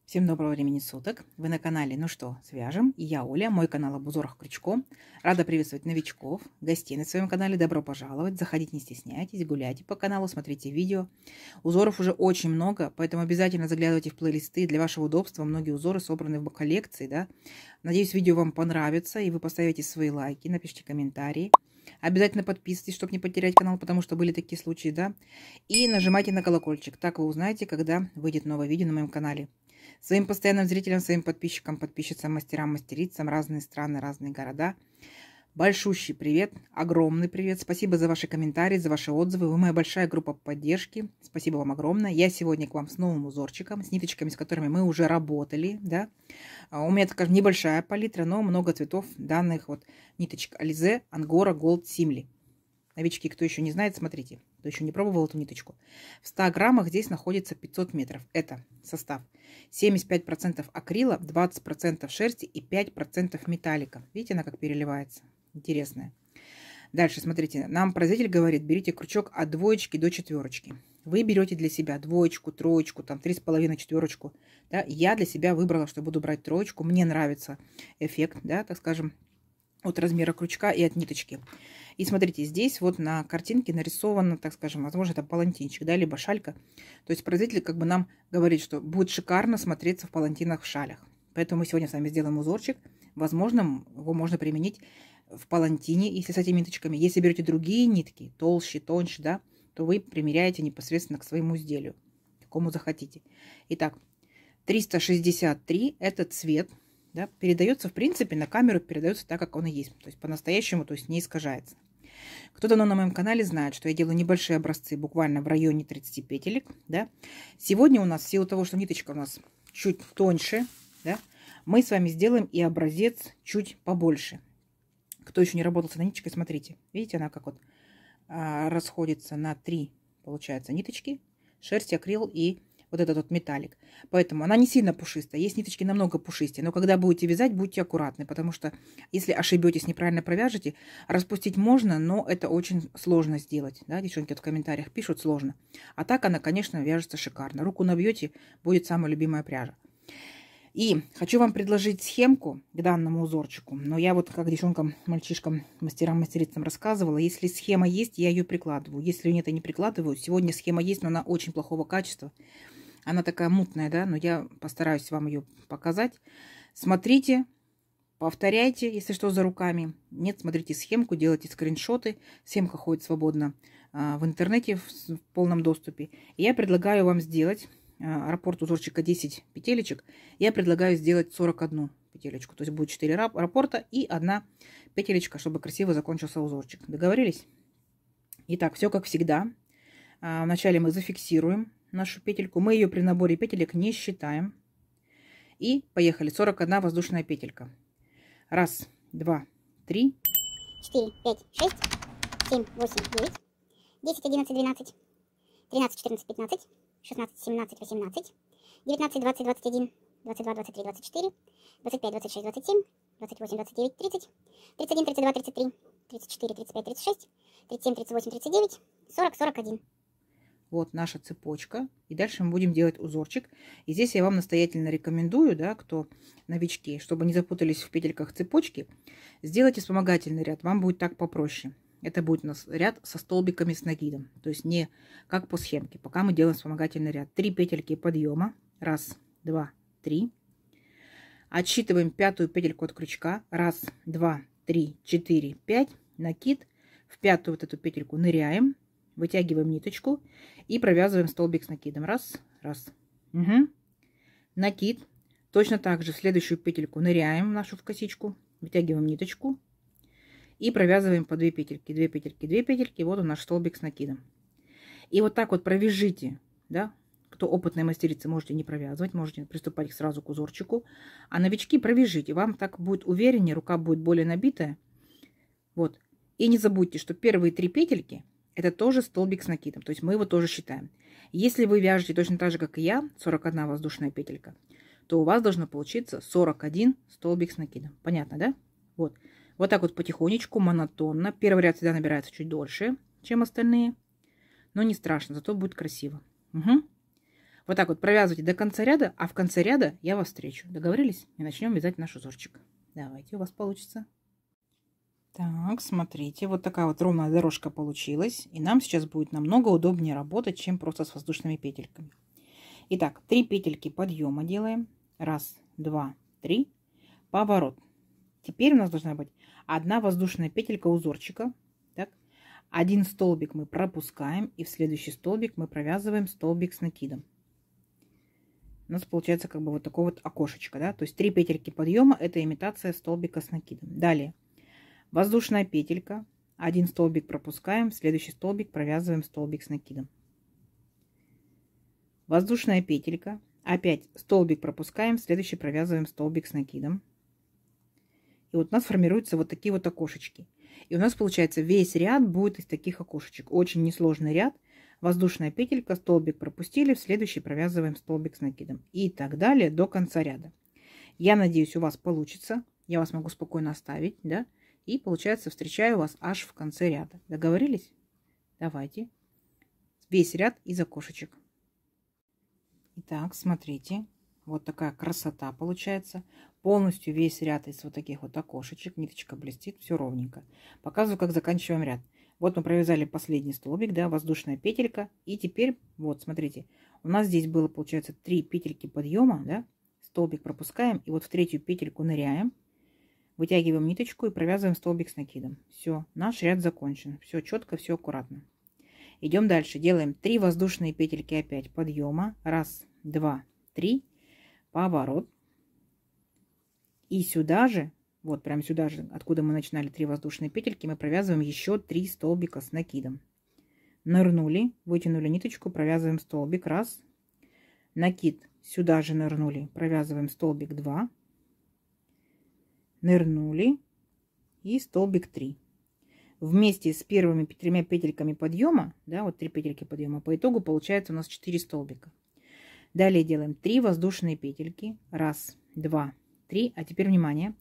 Всем доброго времени суток. Вы на канале «Ну что, свяжем?» И я Оля, мой канал об узорах крючком. Рада приветствовать новичков, гостей на своем канале. Добро пожаловать. Заходите, не стесняйтесь, гуляйте по каналу, смотрите видео. Узоров уже очень много, поэтому обязательно заглядывайте в плейлисты. Для вашего удобства многие узоры собраны в коллекции. Да? Надеюсь, видео вам понравится, и вы поставите свои лайки, напишите комментарии. Обязательно подписывайтесь, чтобы не потерять канал, потому что были такие случаи, да. И нажимайте на колокольчик, так вы узнаете, когда выйдет новое видео на моем канале. Своим постоянным зрителям, своим подписчикам, подписчицам, мастерам, мастерицам, разные страны, разные города. Большущий привет, огромный привет. Спасибо за ваши комментарии, за ваши отзывы. Вы моя большая группа поддержки. Спасибо вам огромное. Я сегодня к вам с новым узорчиком, с ниточками, с которыми мы уже работали, да. У меня, так скажем, небольшая палитра, но много цветов данных вот ниточек Alize Angora Gold Simli. Новички, кто еще не знает, смотрите, кто еще не пробовал эту ниточку. В 100 граммах здесь находится 500 метров. Это состав 75% акрила, 20% шерсти и 5% металлика. Видите, она как переливается. Интересная. Дальше, смотрите, нам производитель говорит, берите крючок от 2 до 4. Вы берете для себя 2, 3, там 3,5, 4. Да? Я для себя выбрала, что буду брать 3. Мне нравится эффект, да, так скажем, от размера крючка и от ниточки. И смотрите, здесь вот на картинке нарисовано, так скажем, возможно, это палантинчик, да, либо шалька. То есть производитель как бы нам говорит, что будет шикарно смотреться в палантинах, в шалях. Поэтому мы сегодня с вами сделаем узорчик. Возможно, его можно применить в палантине, если с этими ниточками. Если берете другие нитки, толще, тоньше, да, то вы примеряете непосредственно к своему изделию, какому захотите. Итак, 363 это цвет. Да, передается, в принципе, на камеру передается так, как он и есть. То есть по-настоящему, то есть не искажается. Кто давно на моем канале знает, что я делаю небольшие образцы, буквально в районе 30 петелек. Да. Сегодня у нас, в силу того, что ниточка у нас чуть тоньше, да, мы с вами сделаем и образец чуть побольше. Кто еще не работал с этой ниточкой, смотрите. Видите, она как вот расходится на 3, получается, ниточки. Шерсть, акрил и вот этот вот металлик. Поэтому она не сильно пушистая. Есть ниточки намного пушистее. Но когда будете вязать, будьте аккуратны. Потому что если ошибетесь, неправильно провяжете, распустить можно, но это очень сложно сделать. Да, девчонки вот в комментариях пишут, сложно. А так она, конечно, вяжется шикарно. Руку набьете, будет самая любимая пряжа. И хочу вам предложить схемку к данному узорчику. Но я вот как девчонкам, мальчишкам, мастерам, мастерицам рассказывала. Если схема есть, я ее прикладываю. Если нет, я не прикладываю. Сегодня схема есть, но она очень плохого качества. Она такая мутная, да, но я постараюсь вам ее показать. Смотрите, повторяйте, если что, за руками. Нет, смотрите схемку, делайте скриншоты. Схемка ходит свободно в интернете в полном доступе. И я предлагаю вам сделать раппорт узорчика 10 петелечек. Я предлагаю сделать 41 петелечку. То есть будет 4 раппорта и 1 петелечка, чтобы красиво закончился узорчик. Договорились? Итак, все как всегда. Вначале мы зафиксируем нашу петельку. Мы ее при наборе петелек не считаем. И поехали. 41 воздушная петелька. 1, 2, 3, 4, 5, 6, 7, 8, 9, 10, 11, 12, 13, 14, 15, 16, 17, 18, 19, 20, 21, 22, 23, 24, 25, 26, 27, 28, 29, 30, 31, 32, 33, 34, 35, 36, 37, 38, 39, 40, 41. Вот наша цепочка. И дальше мы будем делать узорчик. И здесь я вам настоятельно рекомендую, да, кто новички, чтобы не запутались в петельках цепочки, сделайте вспомогательный ряд. Вам будет так попроще. Это будет у нас ряд со столбиками с накидом. То есть не как по схемке. Пока мы делаем вспомогательный ряд. 3 петельки подъема. 1, 2, 3. Отсчитываем 5-ю петельку от крючка. 1, 2, 3, 4, 5. Накид. В 5-ю вот эту петельку ныряем. Вытягиваем ниточку и провязываем столбик с накидом. 1, 1. Угу. Накид. Точно так же в следующую петельку ныряем в нашу в косичку. Вытягиваем ниточку. И провязываем по 2 петельки. 2 петельки, 2 петельки. Вот он наш столбик с накидом. И вот так вот провяжите. Да? Кто опытные мастерицы, можете не провязывать. Можете приступать сразу к узорчику. А новички провяжите. Вам так будет увереннее. Рука будет более набитая. Вот. И не забудьте, что первые 3 петельки это тоже столбик с накидом. То есть мы его тоже считаем. Если вы вяжете точно так же, как и я, 41 воздушная петелька, то у вас должно получиться 41 столбик с накидом. Понятно, да? Вот. Вот так вот потихонечку, монотонно. Первый ряд всегда набирается чуть дольше, чем остальные. Но не страшно, зато будет красиво. Угу. Вот так вот провязывайте до конца ряда, а в конце ряда я вас встречу. Договорились? И начнем вязать наш узорчик. Давайте, у вас получится. Так, смотрите, вот такая вот ровная дорожка получилась. И нам сейчас будет намного удобнее работать, чем просто с воздушными петельками. Итак, 3 петельки подъема делаем. 1, 2, 3. Поворот. Теперь у нас должна быть 1 воздушная петелька узорчика. Так. 1 столбик мы пропускаем. И в следующий столбик мы провязываем столбик с накидом. У нас получается как бы вот такое вот окошечко. Да? То есть 3 петельки подъема — это имитация столбика с накидом. Далее. Воздушная петелька. 1 столбик пропускаем. В следующий столбик провязываем столбик с накидом. Воздушная петелька. Опять столбик пропускаем. В следующий провязываем столбик с накидом. И вот у нас формируются вот такие вот окошечки. И у нас получается весь ряд будет из таких окошечек. Очень несложный ряд. Воздушная петелька, столбик пропустили, в следующий провязываем столбик с накидом. И так далее до конца ряда. Я надеюсь, у вас получится. Я вас могу спокойно оставить, да? И получается, встречаю вас аж в конце ряда. Договорились? Давайте. Весь ряд из окошечек. Итак, смотрите. Вот такая красота получается. Полностью весь ряд из вот таких вот окошечек. Ниточка блестит, все ровненько. Показываю, как заканчиваем ряд. Вот мы провязали последний столбик, да, воздушная петелька. И теперь, вот, смотрите, у нас здесь было, получается, 3 петельки подъема, да, столбик пропускаем. И вот в третью петельку ныряем. Вытягиваем ниточку и провязываем столбик с накидом. Все, наш ряд закончен. Все четко, все аккуратно. Идем дальше. Делаем 3 воздушные петельки опять подъема. 1, 2, 3. Поворот. И сюда же, вот прям сюда же, откуда мы начинали 3 воздушные петельки, мы провязываем еще 3 столбика с накидом. Нырнули, вытянули ниточку, провязываем столбик. 1. Накид. Сюда же нырнули, провязываем столбик 2. Нырнули и столбик 3. Вместе с первыми 3 петельками подъема, да, вот 3 петельки подъема, по итогу получается у нас 4 столбика. Далее делаем 3 воздушные петельки. 1, 2, 3. А теперь внимание.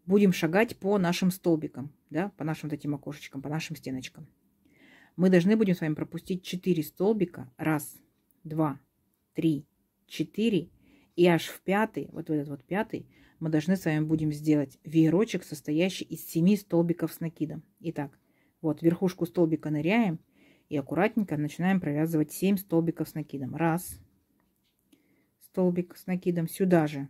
Будем шагать по нашим столбикам, да, по нашим вот этим окошечкам, по нашим стеночкам. Мы должны будем с вами пропустить 4 столбика. 1, 2, 3, 4. И аж в 5, вот в этот вот 5, мы должны с вами будем сделать веерочек, состоящий из 7 столбиков с накидом. Итак, вот верхушку столбика ныряем и аккуратненько начинаем провязывать 7 столбиков с накидом. 1 столбик с накидом, сюда же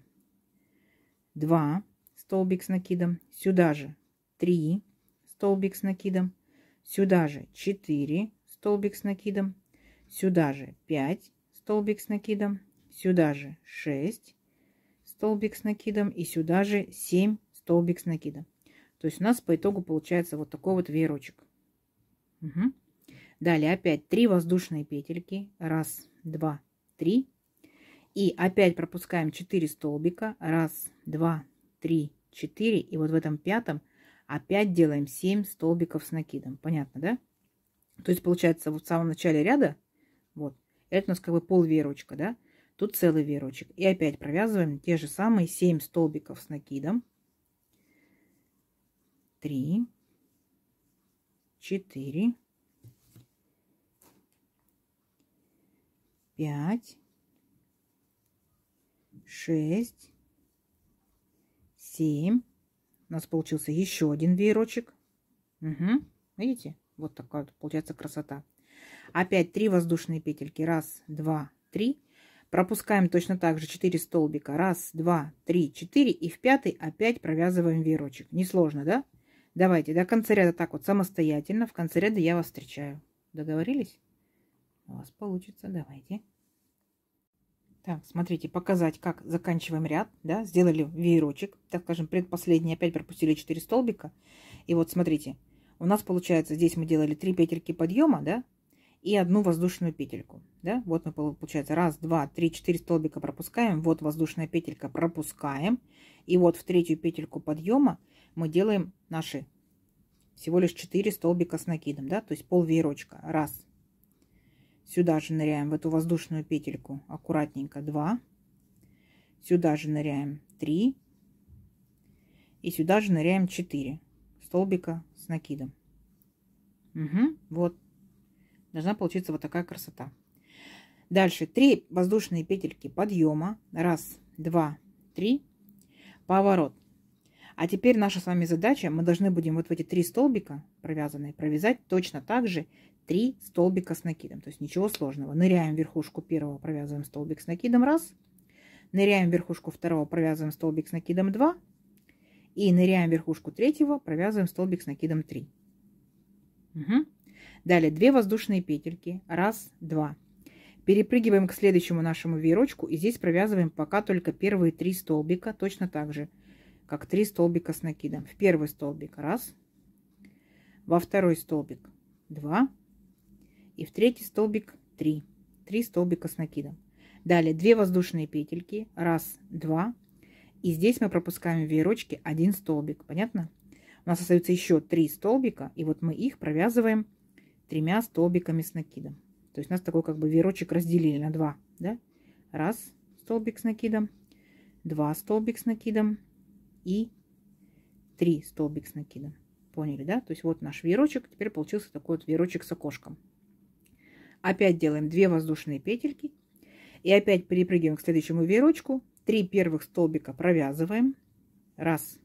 2 столбик с накидом, сюда же 3 столбик с накидом, сюда же 4 столбик с накидом, сюда же 5 столбик с накидом, сюда же 6 столбик с накидом и сюда же 7 столбик с накидом. То есть у нас по итогу получается вот такой вот веерочек. Угу. Далее опять 3 воздушные петельки. 1, 2, 3. И опять пропускаем 4 столбика. 1, 2, 3, 4. И вот в этом 5 опять делаем 7 столбиков с накидом. Понятно, да? То есть получается вот в самом начале ряда, вот, это у нас как бы пол веерочка, да? Тут целый веерочек. И опять провязываем те же самые 7 столбиков с накидом. 3, 4, 5, 6, 7. У нас получился еще один веерочек. Угу. Видите? Вот такая вот получается красота. Опять 3 воздушные петельки. 1, 2, 3. Пропускаем точно так же 4 столбика. 1, 2, 3, 4. И в 5 опять провязываем веерочек. Несложно, да? Давайте до конца ряда так вот самостоятельно. В конце ряда я вас встречаю. Договорились? У вас получится. Давайте. Так, смотрите, показать, как заканчиваем ряд. Да? Сделали веерочек. Так скажем, предпоследний. Опять пропустили 4 столбика. И вот смотрите. У нас получается, здесь мы делали 3 петельки подъема, да? И 1 воздушную петельку. Да? Вот мы, получается, 1, 2, 3, 4 столбика пропускаем. Вот воздушная петелька, пропускаем. И вот в третью петельку подъема мы делаем наши всего лишь 4 столбика с накидом. Да? То есть пол веерочка. 1. Сюда же ныряем в эту воздушную петельку аккуратненько. 2. Сюда же ныряем 3. И сюда же ныряем 4 столбика с накидом. Угу, вот. Должна получиться вот такая красота. Дальше 3 воздушные петельки подъема. Раз, два, три. Поворот. А теперь наша с вами задача, мы должны будем вот в эти 3 столбика провязанные провязать точно так же 3 столбика с накидом. То есть ничего сложного. Ныряем в верхушку первого, провязываем столбик с накидом 1. Ныряем в верхушку второго, провязываем столбик с накидом 2. И ныряем в верхушку третьего, провязываем столбик с накидом 3. Угу. Далее 2 воздушные петельки. Раз, два. Перепрыгиваем к следующему нашему веерочку. И здесь провязываем пока только первые 3 столбика. Точно так же, как 3 столбика с накидом. В первый столбик 1. Во второй столбик 2. И в третий столбик 3. 3 столбика с накидом. Далее 2 воздушные петельки. Раз, два. И здесь мы пропускаем в веерочке 1 столбик. Понятно? У нас остается еще 3 столбика. И вот мы их провязываем 3 столбиками с накидом. То есть у нас такой как бы веерочек разделили на 2. Да? Раз столбик с накидом. 2 столбик с накидом. И 3 столбик с накидом. Поняли, да? То есть вот наш веерочек. Теперь получился такой вот веерочек с окошком. Опять делаем 2 воздушные петельки. И опять перепрыгиваем к следующему веерочку. 3 первых столбика провязываем. Раз,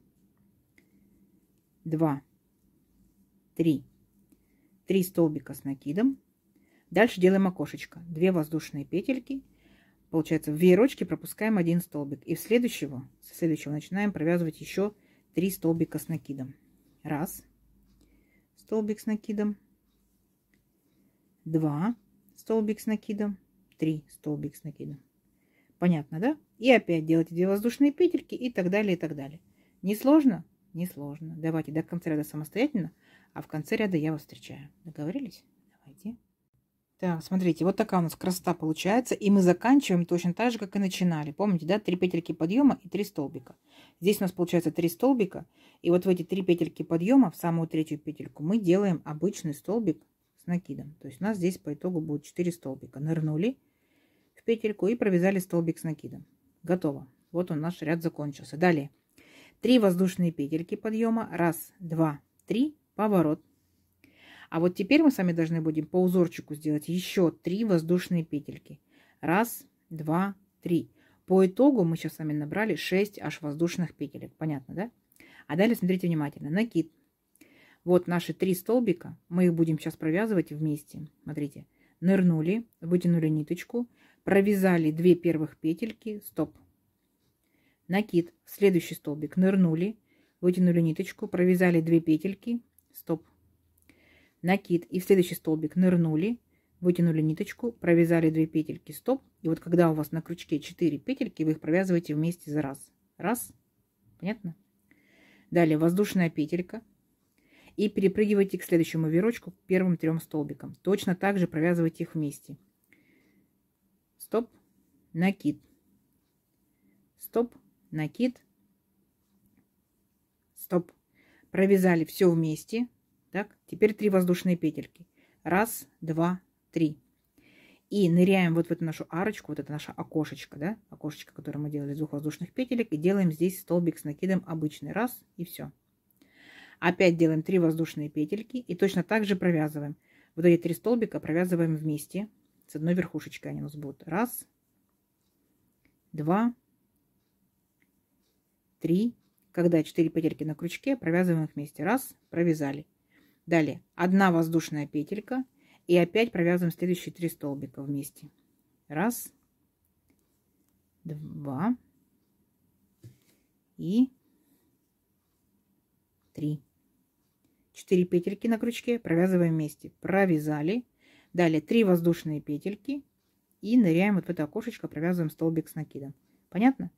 два, три. 3 столбика с накидом. Дальше делаем окошечко. 2 воздушные петельки. Получается, в веерочке пропускаем 1 столбик. И со следующего начинаем провязывать еще 3 столбика с накидом. Раз столбик с накидом. 2 столбик с накидом. 3 столбик с накидом. Понятно, да? И опять делайте 2 воздушные петельки и так далее, и так далее. Не сложно? Не сложно. Давайте до конца ряда самостоятельно, а в конце ряда я вас встречаю. Договорились? Давайте. Так, смотрите, вот такая у нас красота получается. И мы заканчиваем точно так же, как и начинали. Помните, да? 3 петельки подъема и 3 столбика. Здесь у нас получается 3 столбика. И вот в эти 3 петельки подъема, в самую третью петельку, мы делаем обычный столбик с накидом. То есть у нас здесь по итогу будет 4 столбика. Нырнули в петельку и провязали столбик с накидом. Готово. Вот он, наш ряд закончился. Далее 3 воздушные петельки подъема. Раз, два, три. Поворот. А вот теперь мы с вами должны будем по узорчику сделать еще 3 воздушные петельки. Раз, два, три. По итогу мы сейчас с вами набрали 6 аж воздушных петелек. Понятно, да? А далее смотрите внимательно. Накид. Вот наши 3 столбика. Мы их будем сейчас провязывать вместе. Смотрите. Нырнули, вытянули ниточку, провязали 2 первых петельки. Стоп. Накид. Следующий столбик. Нырнули, вытянули ниточку, провязали 2 петельки. Стоп. Накид. И в следующий столбик нырнули, вытянули ниточку, провязали 2 петельки. Стоп. И вот когда у вас на крючке 4 петельки, вы их провязываете вместе за раз. Раз. Понятно? Далее воздушная петелька. И перепрыгивайте к следующему веерочку, к первым 3 столбикам. Точно так же провязывайте их вместе. Стоп. Накид. Стоп. Накид. Стоп. Провязали все вместе. Так, теперь 3 воздушные петельки. Раз, два, три. И ныряем вот в эту нашу арочку, вот это наше окошечко, да, окошечко, которое мы делали из 2 воздушных петелек, и делаем здесь столбик с накидом обычный. Раз, и все. Опять делаем 3 воздушные петельки, и точно так же провязываем. Вот эти 3 столбика провязываем вместе, с одной верхушечкой они у нас будут. Раз, два, три. Когда 4 петельки на крючке, провязываем их вместе. Раз, провязали. Далее 1 воздушная петелька. И опять провязываем следующие 3 столбика вместе. Раз, два и 3. 4 петельки на крючке провязываем вместе. Провязали. Далее 3 воздушные петельки. И ныряем вот в это окошечко, провязываем столбик с накидом. Понятно?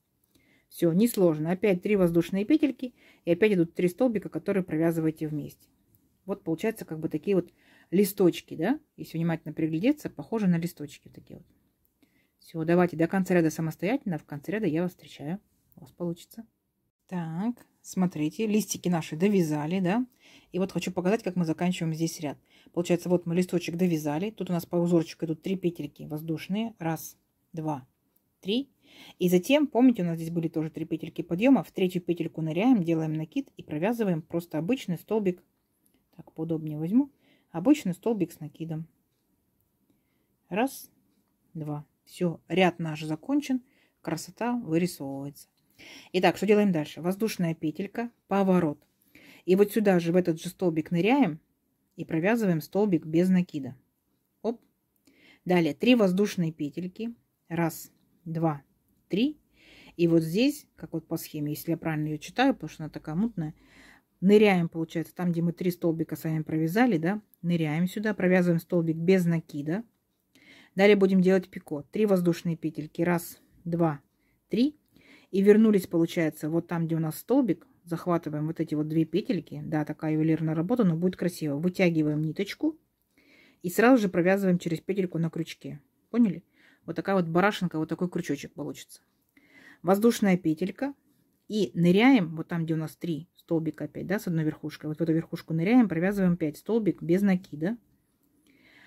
Все, несложно. Опять 3 воздушные петельки. И опять идут 3 столбика, которые провязываете вместе. Вот получается как бы такие вот листочки, да? Если внимательно приглядеться, похоже на листочки вот такие вот. Все, давайте до конца ряда самостоятельно. В конце ряда я вас встречаю. У вас получится. Так, смотрите, листики наши довязали, да? И вот хочу показать, как мы заканчиваем здесь ряд. Получается, вот мы листочек довязали. Тут у нас по узорчику идут 3 петельки воздушные. Раз, два, три. И затем, помните, у нас здесь были тоже 3 петельки подъема. В 3-ю петельку ныряем, делаем накид и провязываем просто обычный столбик. Так, поудобнее возьму. Обычный столбик с накидом. Раз, 2. Все, ряд наш закончен, красота вырисовывается. Итак, что делаем дальше? Воздушная петелька, поворот. И вот сюда же, в этот же столбик ныряем и провязываем столбик без накида. Оп. Далее 3 воздушные петельки. 1, 2, 3. И вот здесь, как вот по схеме, если я правильно ее читаю, потому что она такая мутная, ныряем, получается, там, где мы 3 столбика с вами провязали, да, ныряем сюда, провязываем столбик без накида. Далее будем делать пико. 3 воздушные петельки. 1, 2, 3. И вернулись, получается, вот там, где у нас столбик. Захватываем вот эти вот 2 петельки. Да, такая ювелирная работа, но будет красиво. Вытягиваем ниточку. И сразу же провязываем через петельку на крючке. Поняли? Вот такая вот барашинка, вот такой крючочек получится. Воздушная петелька. И ныряем, вот там, где у нас 3 столбика опять, да, с одной верхушкой. Вот в эту верхушку ныряем, провязываем 5 столбик без накида.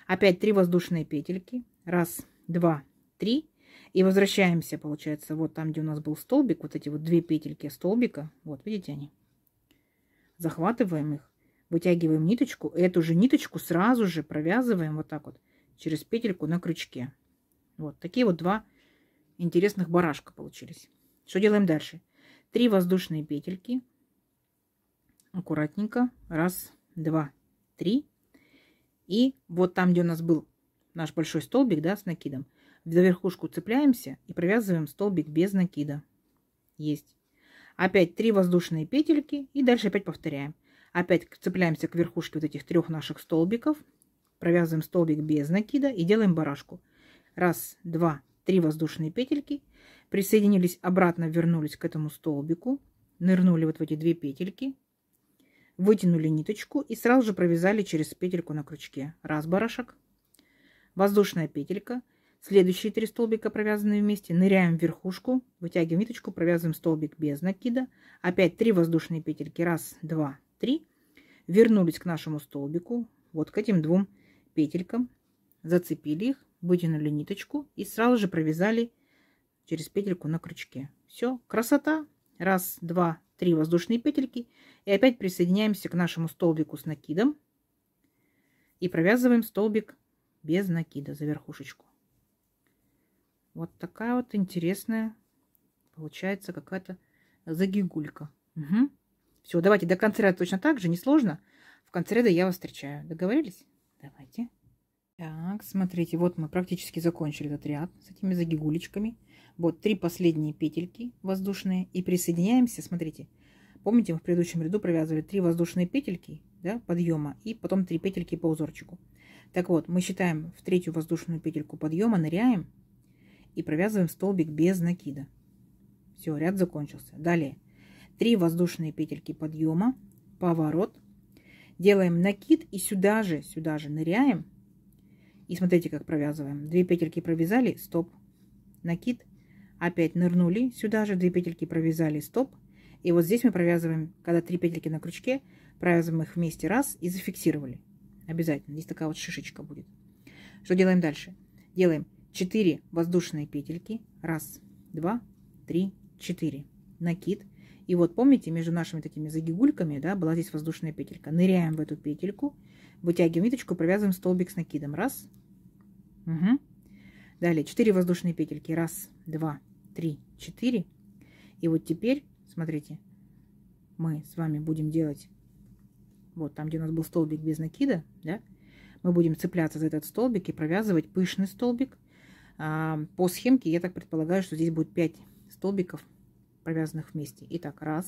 Опять 3 воздушные петельки. 1, 2, 3. И возвращаемся, получается, вот там, где у нас был столбик, вот эти вот 2 петельки столбика. Вот, видите они? Захватываем их, вытягиваем ниточку. Эту же ниточку сразу же провязываем вот так вот через петельку на крючке. Вот такие вот 2 интересных барашка получились. Что делаем дальше? 3 воздушные петельки. Аккуратненько. 1, 2, 3. И вот там, где у нас был наш большой столбик, да, с накидом, за верхушку цепляемся и провязываем столбик без накида. Есть. Опять 3 воздушные петельки и дальше опять повторяем. Опять цепляемся к верхушке вот этих 3 наших столбиков, провязываем столбик без накида и делаем барашку. 1, 2, 3 воздушные петельки, присоединились обратно, вернулись к этому столбику, нырнули вот в эти 2 петельки, вытянули ниточку и сразу же провязали через петельку на крючке. 1 барашек, воздушная петелька, следующие 3 столбика провязанные вместе, ныряем в верхушку, вытягиваем ниточку, провязываем столбик без накида, опять 3 воздушные петельки, 1, 2, 3, вернулись к нашему столбику, вот к этим 2 петелькам, зацепили их, вытянули ниточку и сразу же провязали через петельку на крючке. Все, красота. 1, 2, 3 воздушные петельки. И опять присоединяемся к нашему столбику с накидом. И провязываем столбик без накида за верхушечку. Вот такая вот интересная получается какая-то загигулька. Угу. Все, давайте до конца ряда точно так же, несложно. В конце ряда я вас встречаю. Договорились? Давайте. Так, смотрите, вот мы практически закончили этот ряд с этими загигулечками. Вот 3 последние петельки воздушные. И присоединяемся, смотрите. Помните, мы в предыдущем ряду провязывали 3 воздушные петельки, да, подъема. И потом 3 петельки по узорчику. Так вот, мы считаем в 3-ю воздушную петельку подъема, ныряем. И провязываем столбик без накида. Все, ряд закончился. Далее 3 воздушные петельки подъема, поворот. Делаем накид и сюда же ныряем. И смотрите, как провязываем. 2 петельки провязали, стоп, накид. Опять нырнули, сюда же 2 петельки провязали, стоп. И вот здесь мы провязываем, когда 3 петельки на крючке, провязываем их вместе раз и зафиксировали. Обязательно. Здесь такая вот шишечка будет. Что делаем дальше? Делаем 4 воздушные петельки. 1, 2, 3, 4. Накид. И вот помните, между нашими такими загигульками, да, была здесь воздушная петелька. Ныряем в эту петельку, вытягиваем ниточку, провязываем столбик с накидом. 1. Угу. Далее 4 воздушные петельки. 1, 2, 3, 4. И вот теперь, смотрите, мы с вами будем делать, вот там, где у нас был столбик без накида, да, мы будем цепляться за этот столбик и провязывать пышный столбик. По схемке я так предполагаю, что здесь будет 5 столбиков, провязанных вместе. Итак, 1,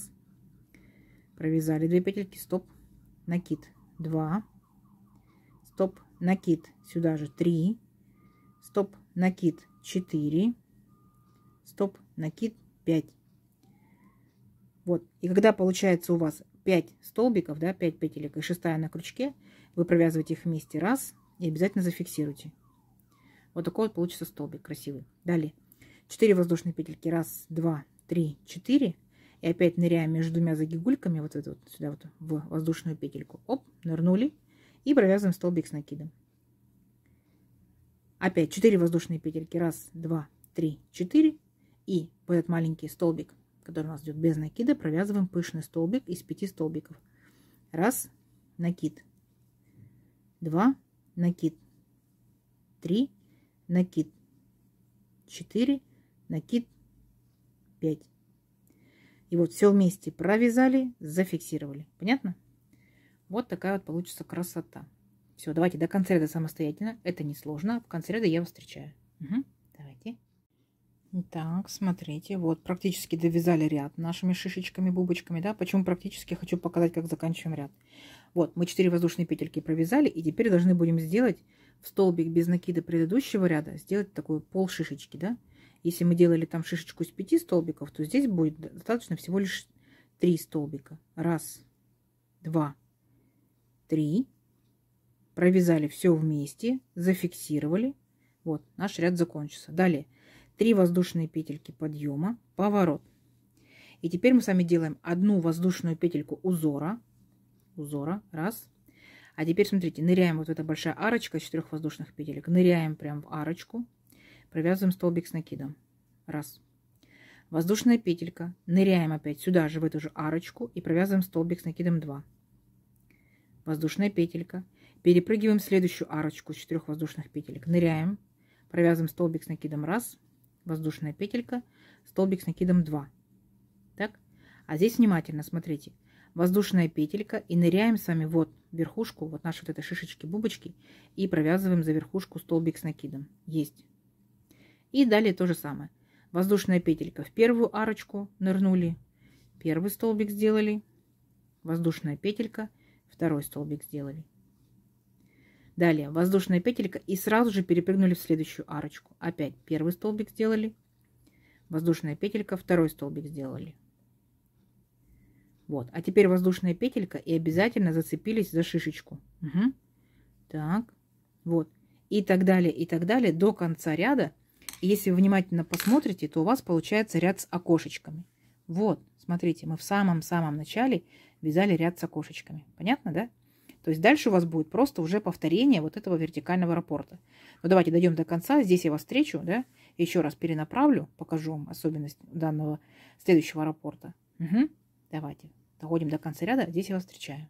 провязали 2 петельки, стоп, накид, 2, стоп, накид, сюда же 3, стоп, накид, 4, стоп, накид, 5. Вот, и когда получается у вас 5 столбиков, да, 5 петелек и 6-я на крючке, вы провязываете их вместе раз и обязательно зафиксируйте. Вот такой вот получится столбик красивый. Далее 4 воздушные петельки, 1, 2, 3, 4. И опять ныряем между 2 загигульками, вот это вот сюда вот в воздушную петельку. Оп, нырнули и провязываем столбик с накидом. Опять 4 воздушные петельки, 1, 2, 3, 4. И в этот маленький столбик, который у нас идет без накида, провязываем пышный столбик из 5 столбиков. 1, накид, 2, накид, 3, накид, 4, накид 5. И вот все вместе провязали, зафиксировали. Понятно? Вот такая вот получится красота. Все, давайте до конца ряда самостоятельно. Это несложно. В конце ряда я вас встречаю. Угу. Давайте. Так, смотрите, вот практически довязали ряд нашими шишечками, бубочками, да. Почему практически? Хочу показать, как заканчиваем ряд. Вот, мы 4 воздушные петельки провязали, и теперь должны будем сделать в столбик без накида предыдущего ряда, сделать такой пол шишечки, да. Если мы делали там шишечку из 5 столбиков, то здесь будет достаточно всего лишь 3 столбика. 1, 2, 3. Провязали все вместе, зафиксировали. Вот, наш ряд закончился. Далее 3 воздушные петельки подъема, поворот. И теперь мы с вами делаем одну воздушную петельку узора. 1. А теперь смотрите, ныряем, вот эта большая арочка из 4 воздушных петелек. Ныряем прям в арочку, провязываем столбик с накидом. 1. Воздушная петелька. Ныряем опять сюда же, в эту же арочку, и провязываем столбик с накидом 2. Воздушная петелька. Перепрыгиваем в следующую арочку из 4 воздушных петелек. Ныряем, провязываем столбик с накидом 1. Воздушная петелька, столбик с накидом 2. Так, а здесь внимательно смотрите. Воздушная петелька, и ныряем с вами вот верхушку, вот нашей вот этой шишечки-бубочки, и провязываем за верхушку столбик с накидом. Есть. И далее то же самое. Воздушная петелька в первую арочку нырнули, первый столбик сделали, воздушная петелька, второй столбик сделали. Далее воздушная петелька, и сразу же перепрыгнули в следующую арочку. Опять первый столбик сделали, воздушная петелька, второй столбик сделали. Вот, а теперь воздушная петелька, и обязательно зацепились за шишечку. Угу. Так, вот. И так далее до конца ряда. И если вы внимательно посмотрите, то у вас получается ряд с окошечками. Вот, смотрите, мы в самом-самом начале вязали ряд с окошечками. Понятно, да? То есть дальше у вас будет просто уже повторение вот этого вертикального раппорта. Но давайте дойдем до конца. Здесь я вас встречу, да? Еще раз перенаправлю, покажу вам особенность данного следующего раппорта. Угу. Давайте доходим до конца ряда. Здесь я вас встречаю.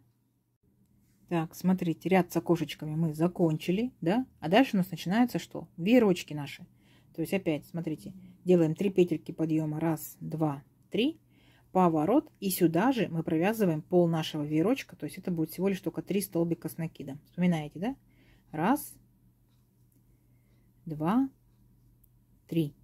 Так, смотрите, ряд с окошечками мы закончили, да? А дальше у нас начинается что? Веерочки наши. То есть опять, смотрите, делаем 3 петельки подъема. 1, 2, 3. Поворот, и сюда же мы провязываем пол нашего веерочка, то есть это будет всего лишь только 3 столбика с накидом. Вспоминаете, да? 1, 2, 3.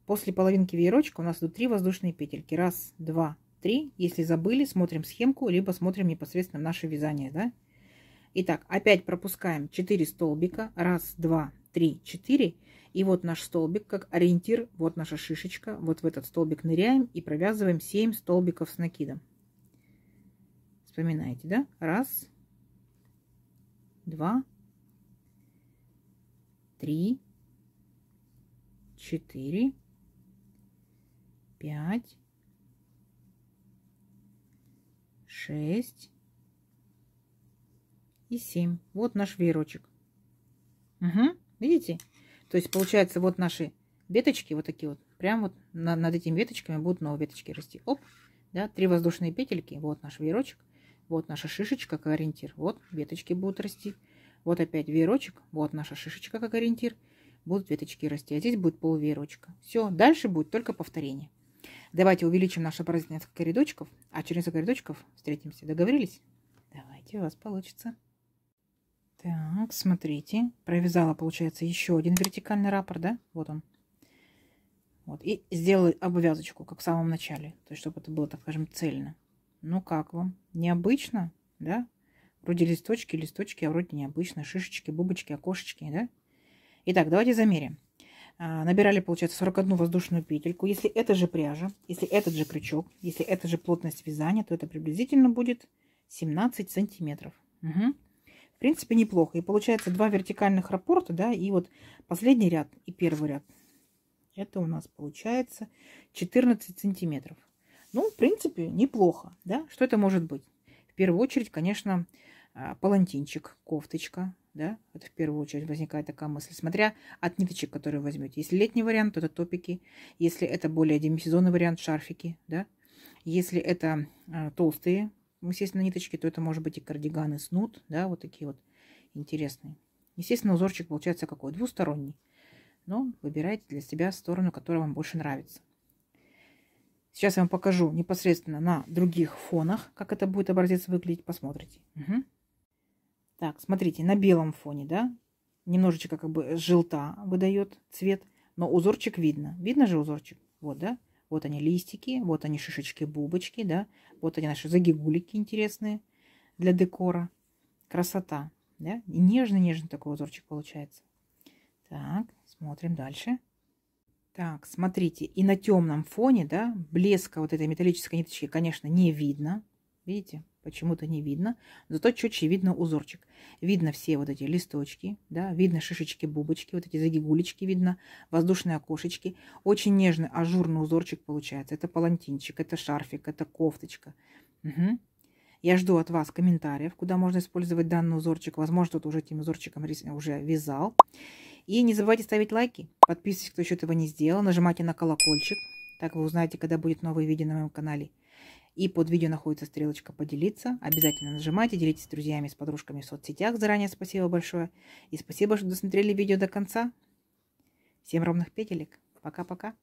После половинки веерочка у нас идут 3 воздушные петельки. 1, 2, 3. Если забыли, смотрим схемку, либо смотрим непосредственно наше вязание, да? Итак, опять пропускаем 4 столбика. 1, 2, 3, 4. И вот наш столбик, как ориентир, вот наша шишечка. Вот в этот столбик ныряем и провязываем 7 столбиков с накидом. Вспоминаете, да? 1, 2, 3, 4, 5, 6 и 7. Вот наш веерочек. Угу. Видите? То есть получается вот наши веточки, вот такие вот, прям вот над этими веточками будут новые веточки расти. Оп, да, 3 воздушные петельки, вот наш веерочек, вот наша шишечка как ориентир, вот веточки будут расти. Вот опять веерочек, вот наша шишечка как ориентир, будут веточки расти, а здесь будет пол веерочка. Все, дальше будет только повторение. Давайте увеличим наш образец на несколько рядочков, а через несколько рядочков встретимся. Договорились? Давайте, у вас получится. Так, смотрите, провязала, получается, еще один вертикальный раппорт, да? Вот он. Вот, и сделала обвязочку, как в самом начале. То есть, чтобы это было, так скажем, цельно. Ну, как вам? Необычно, да? Вроде листочки, а вроде необычно. Шишечки, бубочки, окошечки, да? Итак, давайте замерим. Набирали, получается, 41 воздушную петельку. Если это же пряжа, если этот же крючок, если это же плотность вязания, то это приблизительно будет 17 сантиметров. Угу. В принципе, неплохо. И получается 2 вертикальных раппорта, да, и вот последний ряд и первый ряд. Это у нас получается 14 сантиметров. Ну, в принципе, неплохо, да. Что это может быть? В первую очередь, конечно, палантинчик, кофточка, да. Это в первую очередь возникает такая мысль. Смотря от ниточек, которые возьмете. Если летний вариант, то это топики. Если это более демисезонный вариант, шарфики, да. Если это толстые, естественно, ниточки, то это может быть и кардиганы снуд, да, вот такие вот интересные. Естественно, узорчик получается какой? Двусторонний. Но выбирайте для себя сторону, которая вам больше нравится. Сейчас я вам покажу непосредственно на других фонах, как это будет образец выглядеть. Посмотрите. Угу. Так, смотрите, на белом фоне, да, немножечко как бы желта выдает цвет, но узорчик видно. Видно же узорчик? Вот, да? Вот они листики, вот они шишечки-бубочки, да? Вот они наши загигулики интересные для декора. Красота, да? И нежный-нежный такой узорчик получается. Так, смотрим дальше. Так, смотрите, и на темном фоне, да, блеска вот этой металлической ниточки, конечно, не видно. Видите? Почему-то не видно. Зато четче видно узорчик. Видно все вот эти листочки, да, видно шишечки-бубочки, вот эти загигулечки видно, воздушные окошечки. Очень нежный ажурный узорчик получается. Это палантинчик, это шарфик, это кофточка. Угу. Я жду от вас комментариев, куда можно использовать данный узорчик. Возможно, кто-то уже этим узорчиком уже вязал. И не забывайте ставить лайки. Подписывайтесь, кто еще этого не сделал. Нажимайте на колокольчик. Так вы узнаете, когда будет новое видео на моем канале. И под видео находится стрелочка «Поделиться». Обязательно нажимайте, делитесь с друзьями, с подружками в соцсетях. Заранее спасибо большое. И спасибо, что досмотрели видео до конца. Всем ровных петелек. Пока-пока.